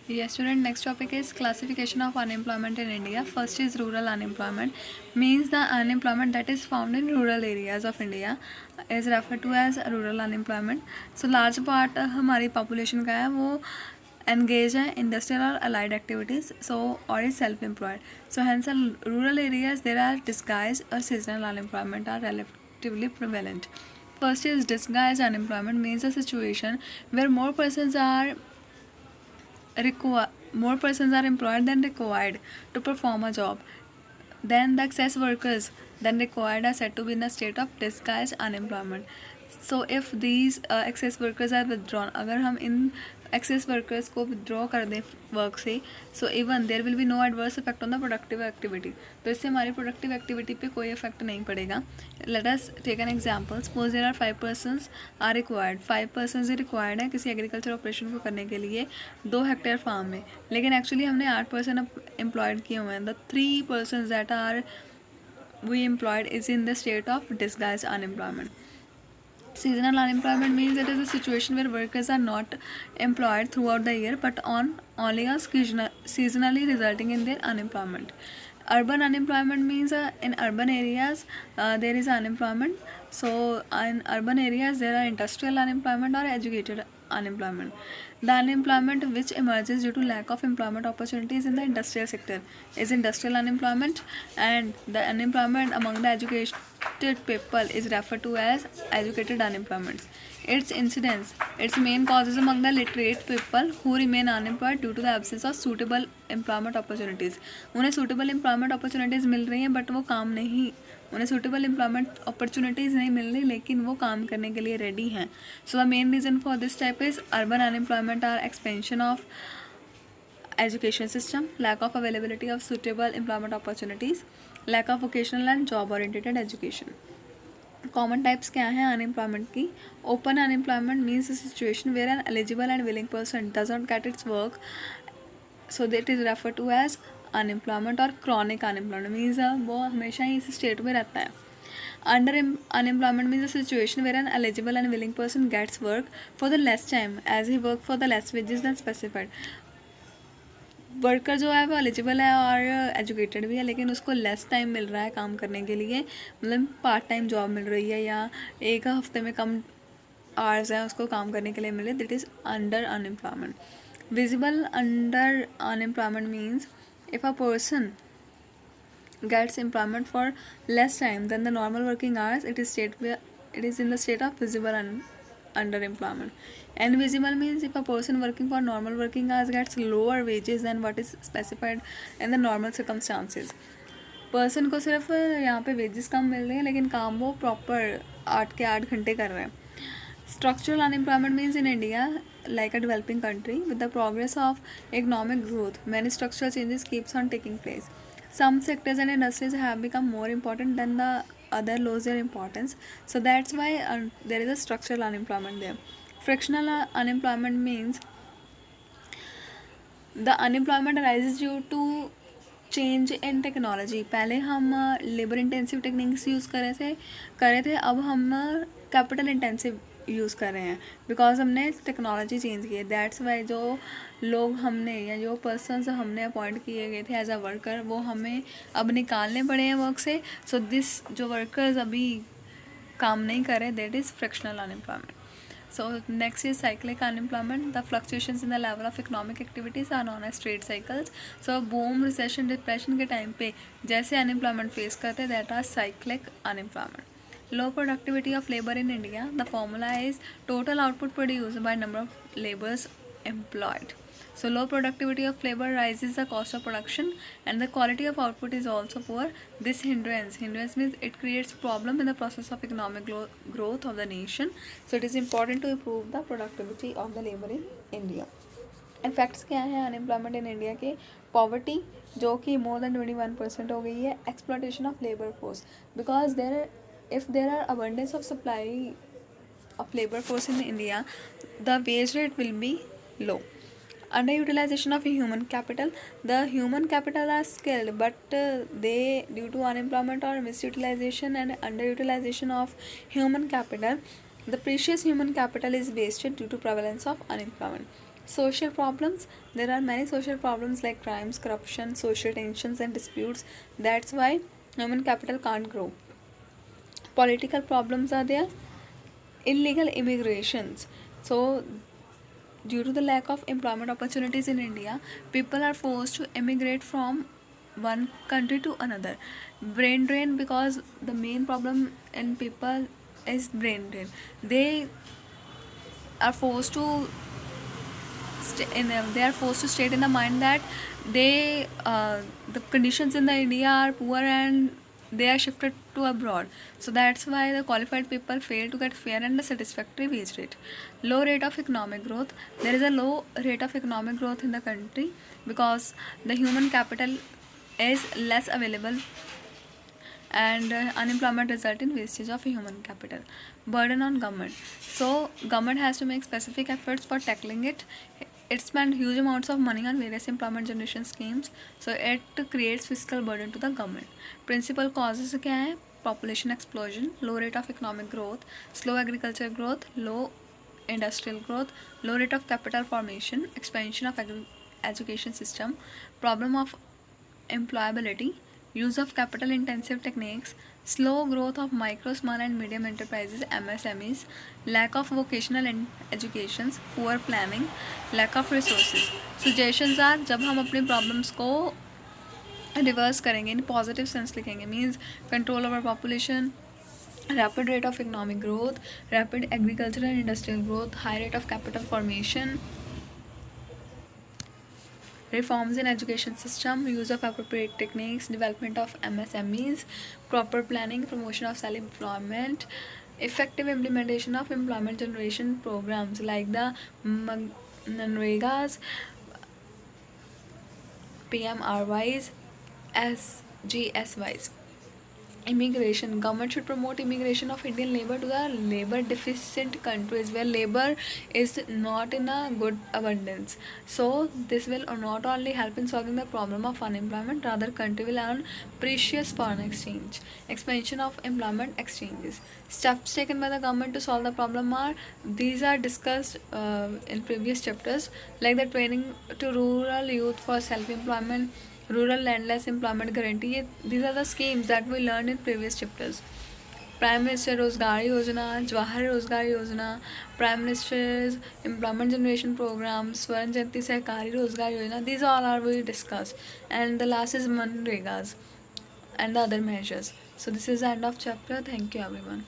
Yes, student. Next topic is classification of unemployment in India. First is rural unemployment, means the unemployment that is found in rural areas of India is referred to as rural unemployment. So large part हमारी population का है वो engage है industrial or allied activities, so or is self-employed. So hence in rural areas there are disguised or seasonal unemployment are relatively prevalent. First is disguised unemployment, means a situation where more persons are employed than required to perform a job. Then the excess workers then required are said to be in a state of disguised unemployment. So if these excess workers are withdrawn, अगर हम इन excess workers को withdraw कर दें work से, so even there will be no adverse effect on the productive activity. तो इससे हमारी productive activity पे कोई effect नहीं पड़ेगा. Let us take an example. Suppose there are 5 persons are required. 5 persons he required है किसी agriculture operation को करने के लिए 2 हेक्टेयर फार्म में, लेकिन actually हमने 8 person employed किए हुए हैं. The 3 persons that are we employed is in the state of disguised unemployment. Seasonal unemployment means it is a situation where workers are not employed throughout the year but on only a seasonally resulting in their unemployment. Urban unemployment means in urban areas there is unemployment. So in urban areas there are industrial unemployment or educated unemployment. The unemployment which emerges due to lack of employment opportunities in the industrial sector is industrial unemployment, and the unemployment among the educated people is referred to as educated unemployment. Its main causes among the literate people who remain unemployed due to the absence of suitable employment opportunities. उन्हें suitable employment opportunities मिल रही हैं but वो काम नहीं, उन्हें suitable employment opportunities नहीं मिल रही लेकिन वो काम करने के लिए ready हैं. So the main reason for this type is urban unemployment are expansion of education system, lack of availability of suitable employment opportunities, lack of vocational and job oriented education. Common types क्या हैं unemployment की? Open unemployment means a situation where an eligible and willing person does not get its work, so that is refer to as unemployment. और chronic unemployment means वो हमेशा ही इस state में रहता है. Under unemployment means a situation where an eligible and willing person gets work for the less time as he work for the less wages then specified. Worker जो है वो एलिजिबल है और एजुकेटेड भी है लेकिन उसको लेस टाइम मिल रहा है काम करने के लिए, मतलब पार्ट टाइम जॉब मिल रही है या एक हफ्ते में कम आवर्स हैं उसको काम करने के लिए मिले, that is under unemployment. Visible under unemployment means if a person gets employment for less time than the normal working hours, it is in the state of visible underemployment. Invisible means if a person working for normal working hours gets lower wages than what is specified in the normal circumstances. Person को सिर्फ यहाँ पे wages कम मिल रहे हैं लेकिन काम वो proper 8 के 8 घंटे कर रहे हैं. Structural unemployment means in India, like a developing country, with the progress of economic growth, many structural changes keeps on taking place. Some sectors and industries have become more important than the other lose their importance. So that's why there is a structural unemployment there. Frictional unemployment means the unemployment arises due to change in technology. पहले हम labour intensive techniques use कर रहे थे, अब हम capital intensive use कर रहे हैं बिकॉज हमने टेक्नोलॉजी चेंज की है. दैट्स वाई जो लोग हमने या जो पर्सनस हमने अपॉइंट किए गए थे एज अ वर्कर वो हमें अब निकालने पड़े हैं वर्क से. सो दिस जो वर्कर्स अभी काम नहीं कर रहे, that is frictional unemployment. So next is cyclic unemployment. The fluctuations in the level of economic activities are known as trade cycles. So boom, recession, depression के टाइम पे जैसे unemployment face करते हैं, that are cyclic unemployment. Low productivity of labor in India. The formula is total output produced by number of laborers employed. So low productivity of labor rises the cost of production and the quality of output is also poor. This hindrance means it creates problem in the process of economic growth of the nation. So it is important to improve the productivity of the labor in India. Effects क्या हैं unemployment in India के? Poverty जो कि more than 21% हो गई है. Exploitation of labour force because if there are abundance of supply of labor force in India, the wage rate will be low. Underutilization of human capital. The human capital are skilled but they due to unemployment or misutilization and underutilization of human capital, the precious human capital is wasted due to prevalence of unemployment. Social problems. There are many social problems like crimes, corruption, social tensions, and disputes. That's why human capital can't grow. Political problems are there. Illegal immigrations. So, due to the lack of employment opportunities in India, people are forced to immigrate from one country to another. Brain drain, because the main problem in people is brain drain. They are forced to they are forced to state in the mind that they the conditions in the India are poor and they are shifted to abroad. So that's why the qualified people fail to get fair and satisfactory wage rate. Low rate of economic growth. There is a low rate of economic growth in the country because the human capital is less available, and unemployment result in wastage of human capital. Burden on government. So government has to make specific efforts for tackling it. It spends huge amounts of money on various employment generation schemes, so it creates fiscal burden to the government. Principal causes क्या है? Population explosion, low rate of economic growth, slow agriculture growth, low industrial growth, low rate of capital formation, expansion of education system, problem of employability, use of capital intensive techniques, slow growth of micro, small and medium enterprises MSMEs, lack of vocational educations, poor planning, lack of resources. Suggestions are, जब हम अपने problems को reverse करेंगे, in positive sense लिखेंगे, means control over population, rapid rate of economic growth, rapid agricultural and industrial growth, high rate of capital formation, reforms in education system, use of appropriate techniques, development of MSMEs, proper planning, promotion of self-employment, effective implementation of employment generation programs like the Manregas, PMRYs, SGSYs. Immigration. Government should promote immigration of Indian labor to the labor deficient countries where labor is not in a good abundance. So this will not only help in solving the problem of unemployment, rather country will earn precious foreign exchange. Expansion of employment exchanges. Steps taken by the government to solve the problem are, these are discussed in previous chapters, like the training to rural youth for self-employment, rural landless employment guarantee. These are the schemes that we learned in previous chapters. Prime Minister Rozgar Yojana, Jawahar Rozgar Yojana, Prime Minister's Employment Generation Program, Swarn Jayanti Sahkari Rozgar Yojana. These all are we discussed. And the last is Manregas and the other measures. So this is the end of chapter. Thank you everyone.